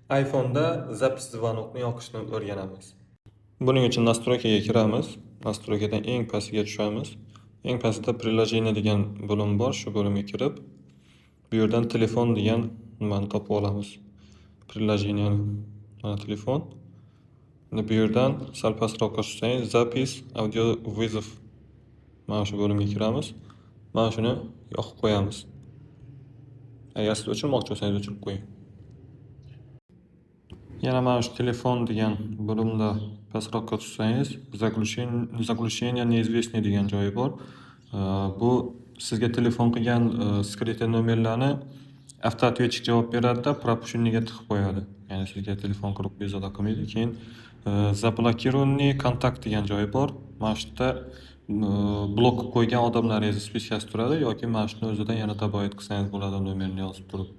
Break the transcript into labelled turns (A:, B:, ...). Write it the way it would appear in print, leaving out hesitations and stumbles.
A: iPhone'da zapis звонокni yoqishni o'rganamiz. Buning uchun настройкаga kiramiz. Настройкаdan eng pastiga tushamiz. Eng pastda приложение degan bo'lim bor. Shu bo'limga kirib, bu yerdan telefon degan nimani topib olamiz. Приложениeni. Mana telefon. Bu yerdan sal pastroqqa tushsangiz zapis audio вызов. Mana shu bo'limga kiramiz. Mana shuni yoqib qo'yamiz. Agar siz o'chirmoqchi bo'lsangiz o'chirib qo'ying. Yana mana shu telefon degan bo'limda pastroqqa tushsangiz заглушение неизвестный degan joyi bor. Bu sizga telefon qilgan skrytniy nomerlarni avtootветчик javob beradida пропущенныйga tiqib qo'yadi. Ya'ni sizga telefon qilib bezovta qilmaydi. Keyin заблокированный kontakt degan joyi bor. Mana shu yerda blok qilib qo'ygan odamlaringiz speskasi turadi yoki mana shuni o'zidan yana taboyat qilsangiz bo'ladi nomerni yozib turib.